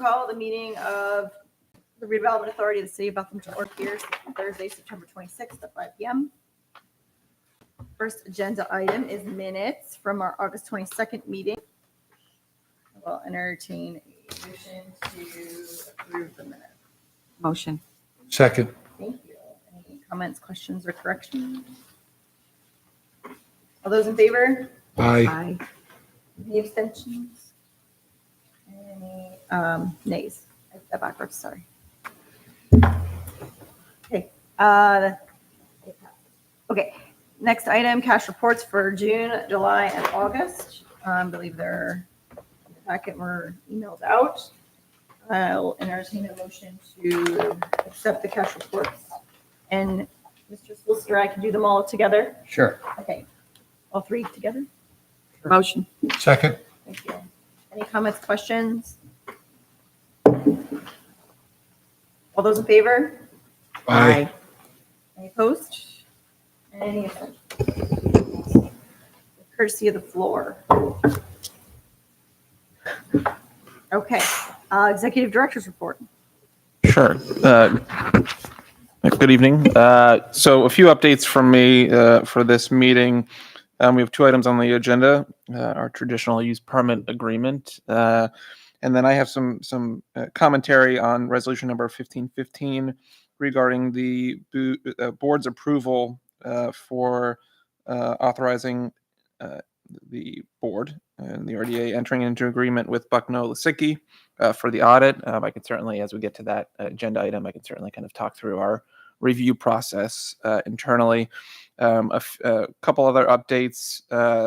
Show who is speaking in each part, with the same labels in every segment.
Speaker 1: call the meeting of the Redevelopment Authority of the City of Bethlehem to order here Thursday, September 26th at 5 p.m. First agenda item is minutes from our August 22nd meeting. We'll entertain a motion to approve the minutes.
Speaker 2: Motion.
Speaker 3: Second.
Speaker 1: Thank you. Any comments, questions, or corrections? All those in favor?
Speaker 3: Aye.
Speaker 1: Any abstentions? Any nays? I did that backwards, sorry. Okay. Okay. Next item, cash reports for June, July, and August. I believe they're in the packet were emailed out. I'll entertain a motion to accept the cash reports. And Mr. Solicitor, I can do them all together?
Speaker 4: Sure.
Speaker 1: Okay. All three together?
Speaker 2: Motion.
Speaker 3: Second.
Speaker 1: Thank you. Any comments, questions? All those in favor?
Speaker 3: Aye.
Speaker 1: Any opposed? Any abstentions? Courtesy of the floor. Okay. Executive Director's Report.
Speaker 5: Sure. Good evening. So a few updates from me for this meeting. We have two items on the agenda, our traditional use permit agreement. And then I have some commentary on resolution number 1515 regarding the board's approval for authorizing the board and the RDA entering into agreement with Bucknell Lisicky for the audit. I can certainly, as we get to that agenda item, I can certainly kind of talk through our review process internally. A couple other updates.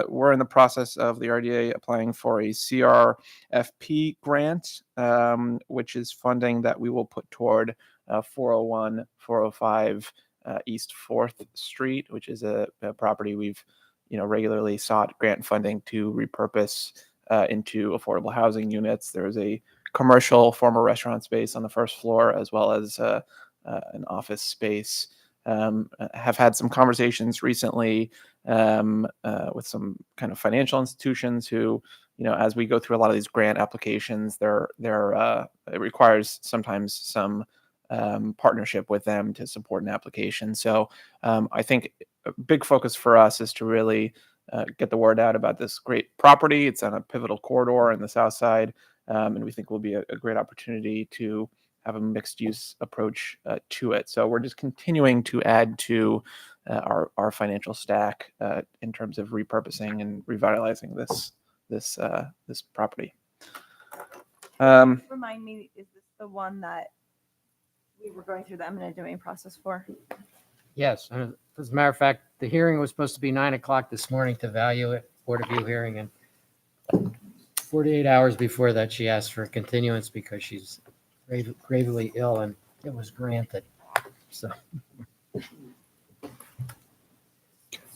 Speaker 5: We're in the process of the RDA applying for a CRFP grant, which is funding that we will put toward 401, 405 East 4th Street, which is a property we've regularly sought grant funding to repurpose into affordable housing units. There's a commercial former restaurant space on the first floor, as well as an office space. Have had some conversations recently with some kind of financial institutions who, as we go through a lot of these grant applications, it requires sometimes some partnership with them to support an application. So I think a big focus for us is to really get the word out about this great property. It's on a pivotal corridor in the south side, and we think will be a great opportunity to have a mixed use approach to it. So we're just continuing to add to our financial stack in terms of repurposing and revitalizing this property.
Speaker 1: Remind me, is this the one that we were going through the eminent domain process for?
Speaker 4: Yes. And as a matter of fact, the hearing was supposed to be 9 o'clock this morning to value it, Board of View hearing. And 48 hours before that, she asked for a continuance because she's gravely ill, and it was granted. So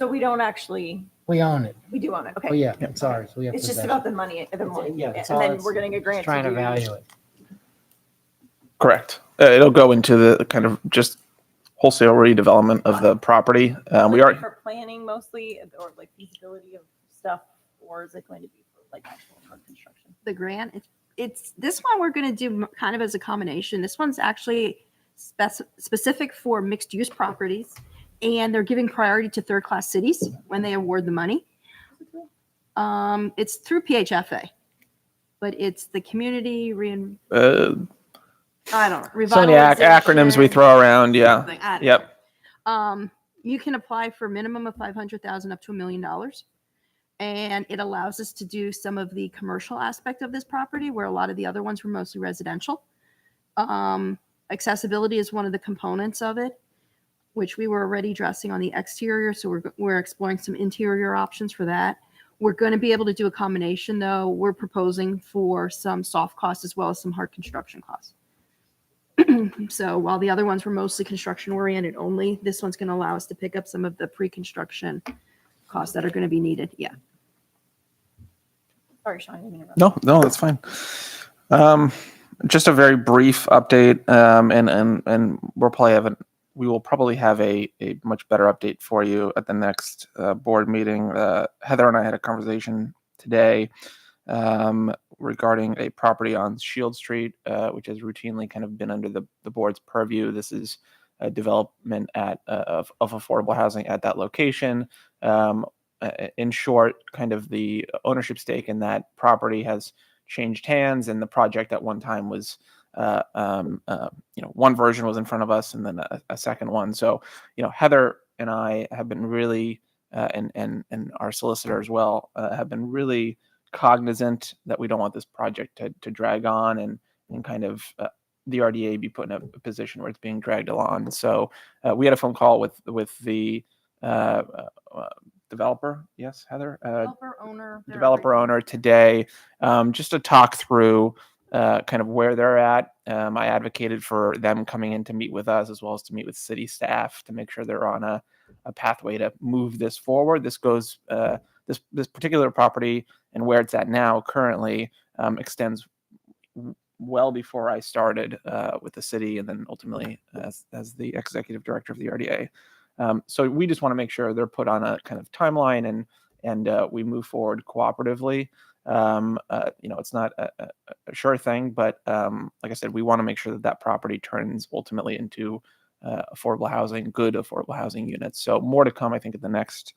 Speaker 1: we don't actually,
Speaker 4: we own it.
Speaker 1: we do own it. Okay.
Speaker 4: Oh, yeah. It's ours. We have
Speaker 1: It's just
Speaker 4: possession.
Speaker 1: about the money,
Speaker 4: Yeah,
Speaker 1: and
Speaker 4: it's all
Speaker 1: then
Speaker 4: it's-
Speaker 1: we're getting a grant
Speaker 4: Just trying to
Speaker 1: do-
Speaker 4: value it.
Speaker 5: Correct. It'll go into the kind of just wholesale redevelopment of the property. We are
Speaker 1: for planning mostly, or like feasibility of stuff, or is it going to be for like actual hard construction?
Speaker 2: The grant, it's this one we're going to do kind of as a combination. This one's actually specific for mixed use properties, and they're giving priority to third class cities when they award the money. It's through PHFA, but it's the community I don't know.
Speaker 5: so many acronyms we throw around. Yeah.
Speaker 2: Something. I don't
Speaker 5: Yep.
Speaker 2: know. You can apply for a minimum of $500,000 up to $1 million. And it allows us to do some of the commercial aspect of this property where a lot of the other ones were mostly residential. Accessibility is one of the components of it, which we were already addressing on the exterior. So we're exploring some interior options for that. We're going to be able to do a combination, though. We're proposing for some soft costs as well as some hard construction costs. So while the other ones were mostly construction oriented only, this one's going to allow us to pick up some of the pre-construction costs that are going to be needed. Yeah.
Speaker 1: Sorry, Sean. I didn't mean to interrupt.
Speaker 5: No, that's fine. Just a very brief update, and we will probably have a much better update for you at the next board meeting. Heather and I had a conversation today regarding a property on Shield Street, which has routinely kind of been under the board's purview. This is a development of affordable housing at that location. In short, kind of the ownership stake in that property has changed hands, and the project at one time was, one version was in front of us, and then a second one. So, Heather and I have been really, and our solicitor as well, have been really cognizant that we don't want this project to drag on and kind of the RDA be put in a position where it's being dragged along. So we had a phone call with the developer. Yes, Heather. Developer owner today, just to talk through kind of where they're at. I advocated for them coming in to meet with us as well as to meet with city staff to make sure they're on a pathway to move this forward. This goes this particular property and where it's at now currently extends well before I started with the city, and then ultimately as the executive director of the RDA. So we just want to make sure they're put on a kind of timeline and we move forward cooperatively. It's not a sure thing, but like I said, we want to make sure that property turns ultimately into affordable housing, good affordable housing units. So more to come, I think, at the next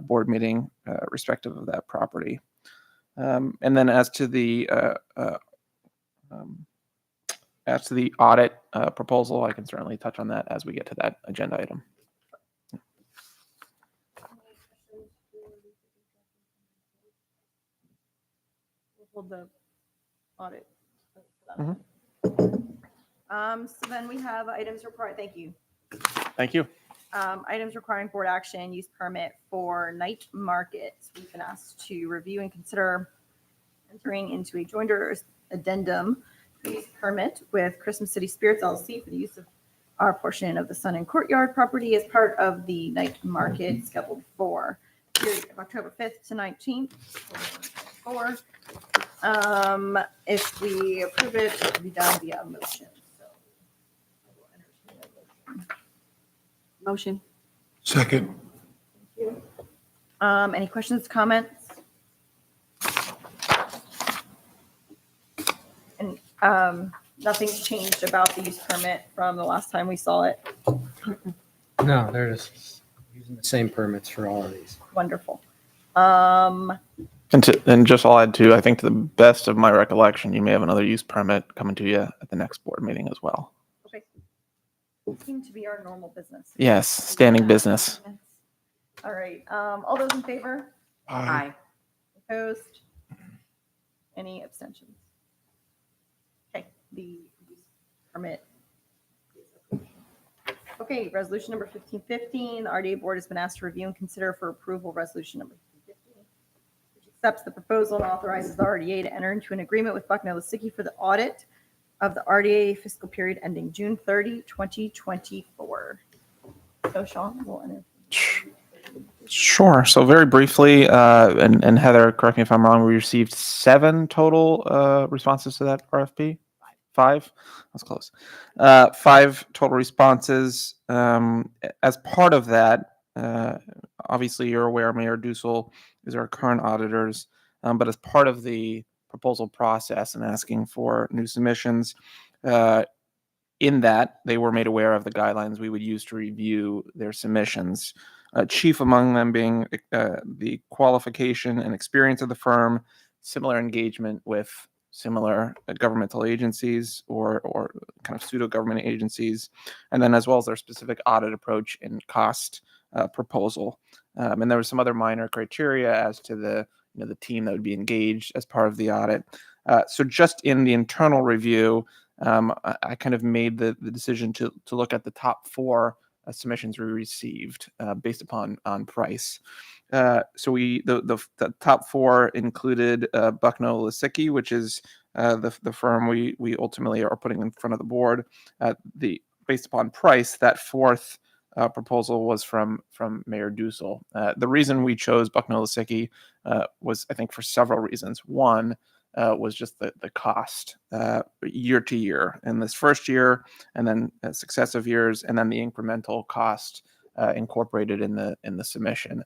Speaker 5: board meeting, respective of that property. And then as to the audit proposal, I can certainly touch on that as we get to that agenda item.
Speaker 1: Hold the audit.
Speaker 5: Mhm.
Speaker 1: So then we have items required. Thank you.
Speaker 5: Thank you.
Speaker 1: Items requiring board action, use permit for night markets. We've been asked to review and consider entering into a joinder addendum use permit with Christmas City Spirits LLC for the use of our portion of the Sun and Courtyard property as part of the night market scheduled for period of October 5th to 19th. 2024. If we approve it, it will be done via motion. So I will entertain a motion.
Speaker 2: Motion.
Speaker 3: Second.
Speaker 1: Any questions, comments? And nothing's changed about the use permit from the last time we saw it.
Speaker 4: No, they're just using the same permits for all of these.
Speaker 1: Wonderful.
Speaker 5: And just I'll add too, I think to the best of my recollection, you may have another use permit coming to you at the next board meeting as well.
Speaker 1: Okay. Seems to be our normal business.
Speaker 5: Yes, standing business.
Speaker 1: All right. All those in favor?
Speaker 3: Aye.
Speaker 1: Opposed? Any abstentions? Okay, the use permit. Okay, resolution number 1515. The RDA board has been asked to review and consider for approval resolution number 1515, which accepts the proposal and authorizes the RDA to enter into an agreement with Bucknell Lasicki for the audit of the RDA fiscal period ending June 30, 2024. So Sean will enter.
Speaker 5: Sure. So very briefly, and Heather, correct me if I'm wrong, we received 7 total responses to that RFP. 5? That's close. 5 total responses. As part of that, obviously you're aware Mayor Dussel is our current auditors, but as part of the proposal process and asking for new submissions, in that they were made aware of the guidelines we would use to review their submissions. Chief among them being the qualification and experience of the firm, similar engagement with similar governmental agencies or kind of pseudo-government agencies, and then as well as their specific audit approach and cost proposal. And there were some other minor criteria as to the team that would be engaged as part of the audit. So just in the internal review, I kind of made the decision to look at the top 4 submissions we received based upon price. So the top 4 included Bucknell Lasicki, which is the firm we ultimately are putting in front of the board. Based upon price, that 4th proposal was from Mayor Dussel. The reason we chose Bucknell Lasicki was, I think, for several reasons. One was just the cost year to year, and this first year, and then successive years, and then the incremental cost incorporated in the submission.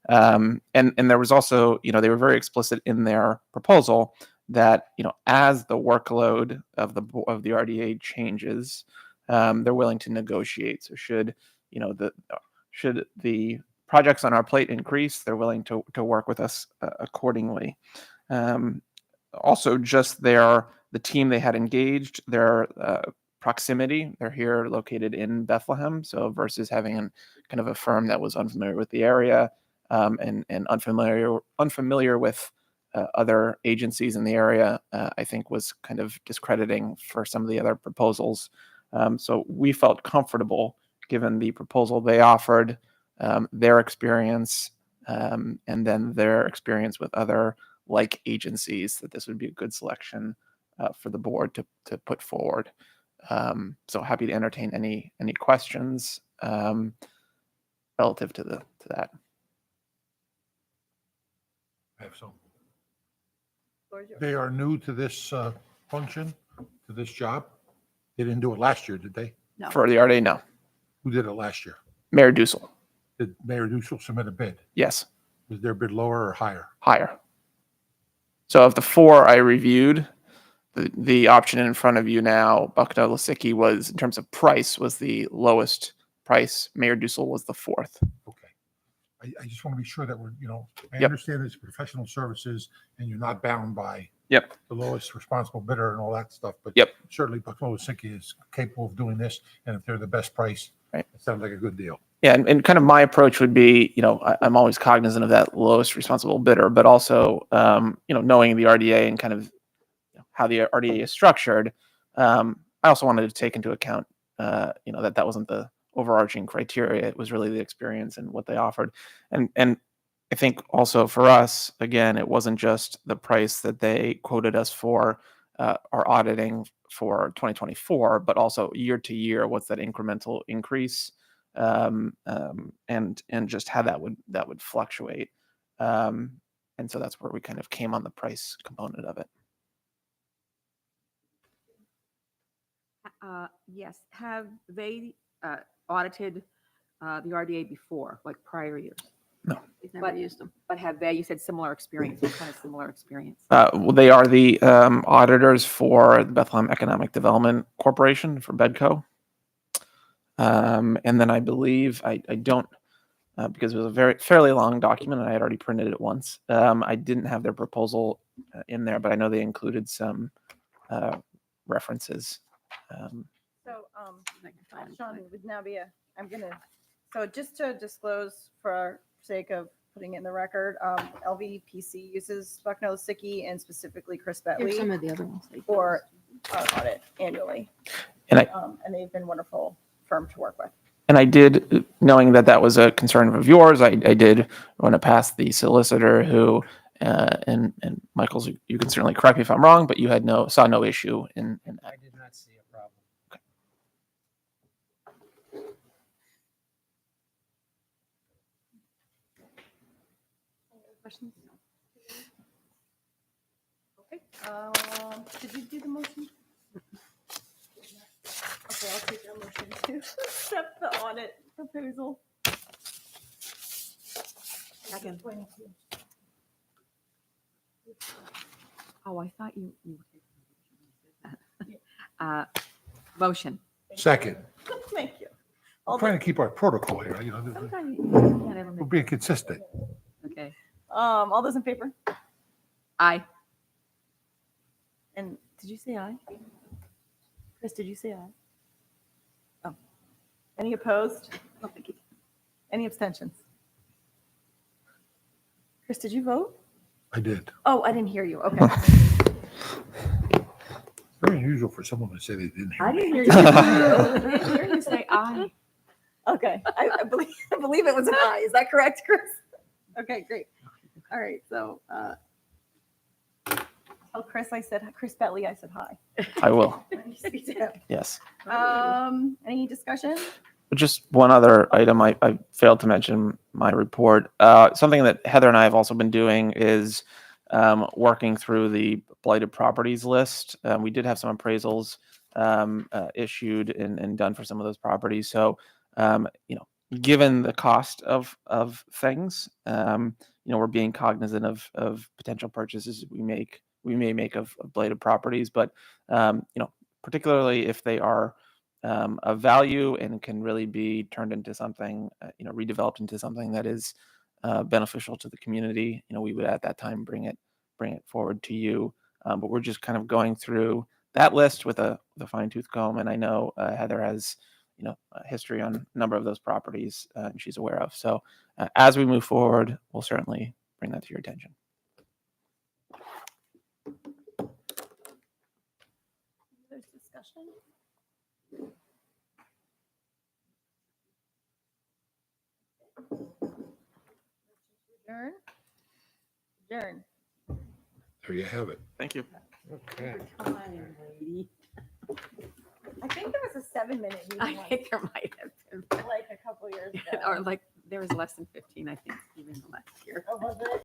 Speaker 5: And there was also, they were very explicit in their proposal that, as the workload of the RDA changes, they're willing to negotiate. So should the projects on our plate increase, they're willing to work with us accordingly. Also, just the team they had engaged, their proximity. They're here located in Bethlehem. So versus having kind of a firm that was unfamiliar with the area and unfamiliar with other agencies in the area, I think was kind of discrediting for some of the other proposals. So we felt comfortable given the proposal they offered, their experience, and then their experience with other like agencies, that this would be a good selection for the board to put forward. So happy to entertain any questions relative to that.
Speaker 3: I have some.
Speaker 1: Floor is yours.
Speaker 3: They are new to this function, to this job. They didn't do it last year, did they?
Speaker 2: No.
Speaker 5: For the RDA, no.
Speaker 3: Who did it last year?
Speaker 5: Mayor Dussel,
Speaker 3: Did Mayor Dussel submit a bid?
Speaker 5: yes,
Speaker 3: Was their bid lower or higher?
Speaker 5: higher. So of the four I reviewed, the option in front of you now, Bucknell Lasicki, was, in terms of price, was the lowest price. Mayor Dussel was the fourth.
Speaker 3: Okay. I just want to be sure that we're, I
Speaker 5: Yep.
Speaker 3: understand it's professional services and you're not bound by
Speaker 5: Yep.
Speaker 3: the lowest responsible bidder and all that stuff, but
Speaker 5: Yep.
Speaker 3: certainly Bucknell Lasicki is capable of doing this. And if they're the best price,
Speaker 5: Right.
Speaker 3: it sounds like a good deal.
Speaker 5: Yeah, and kind of my approach would be, I'm always cognizant of that lowest responsible bidder, but also, knowing the RDA and kind of how the RDA is structured, I also wanted to take into account, that wasn't the overarching criteria. It was really the experience and what they offered. And I think also for us, again, it wasn't just the price that they quoted us for our auditing for 2024, but also year to year, what's that incremental increase, and just how that would fluctuate. And so that's where we kind of came on the price component of it.
Speaker 6: Yes. Have they audited the RDA before, like prior years?
Speaker 2: We've never
Speaker 6: But-
Speaker 2: used them.
Speaker 6: But have they, you said similar experience, what kind of similar experience?
Speaker 5: Well, they are the auditors for the Bethlehem Economic Development Corporation, for BEDCO. And then I believe, I don't, because it was a fairly long document and I had already printed it once. I didn't have their proposal in there, but I know they included some references.
Speaker 1: So,
Speaker 2: I can find them.
Speaker 1: Sean, would now be so just to disclose for our sake of putting it in the record, LVPC uses Bucknell Lasicki and specifically Chris
Speaker 2: Here's some
Speaker 1: Bentley
Speaker 2: of the other ones. they-
Speaker 1: for our audit annually.
Speaker 5: And
Speaker 1: And they've been wonderful firm to work with.
Speaker 5: And I did, knowing that was a concern of yours, I did run it past the solicitor who, and Michael's, you can certainly correct me if I'm wrong, but you saw no issue in that.
Speaker 4: I did not see a problem.
Speaker 1: Questions? Okay, did you do the motion? Okay, I'll take your motion to accept the audit proposal.
Speaker 6: Second. Oh, I thought you. Motion.
Speaker 3: Second,
Speaker 1: Thank you.
Speaker 3: we're
Speaker 1: All
Speaker 3: trying
Speaker 1: the-
Speaker 3: to keep our protocol here,
Speaker 6: Sometimes you can't ever
Speaker 3: we're
Speaker 6: make-
Speaker 3: being consistent.
Speaker 6: Okay.
Speaker 1: all those in favor?
Speaker 6: Aye.
Speaker 1: And did you say aye? Chris, did you say aye? Oh. Any opposed?
Speaker 2: Oh, thank you.
Speaker 1: Any abstentions? Chris, did you vote?
Speaker 3: I did.
Speaker 1: Oh, I didn't hear you. Okay.
Speaker 3: Very unusual for someone to say they didn't hear
Speaker 6: I
Speaker 3: me.
Speaker 6: didn't hear you. I didn't hear you say aye.
Speaker 1: Okay. I believe it was an aye. Is that correct, Chris? Okay, great. All right. So, tell Chris Chris Bentley, I said hi.
Speaker 5: I will,
Speaker 1: When you speak to him.
Speaker 5: yes.
Speaker 1: Any discussion?
Speaker 5: Just one other item I failed to mention in my report. Something that Heather and I have also been doing is working through the blighted properties list. We did have some appraisals issued and done for some of those properties. So, given the cost of things, we're being cognizant of potential purchases we make we may make of blighted properties, but particularly if they are of value and can really be turned into something, redeveloped into something that is beneficial to the community, we would at that time bring it forward to you. But we're just kind of going through that list with a fine tooth comb, and I know Heather has a history on a number of those properties she's aware of. So as we move forward, we'll certainly bring that to your attention.
Speaker 1: There's discussion. Adjourn. Adjourn.
Speaker 3: There you have it.
Speaker 5: Thank you.
Speaker 4: Okay.
Speaker 6: Time, lady.
Speaker 1: I think there was a 7-minute meeting
Speaker 6: I
Speaker 1: once,
Speaker 6: think there might have been,
Speaker 1: like a couple years ago.
Speaker 6: or like there was less than 15, I think, even last year.
Speaker 1: Oh, was it?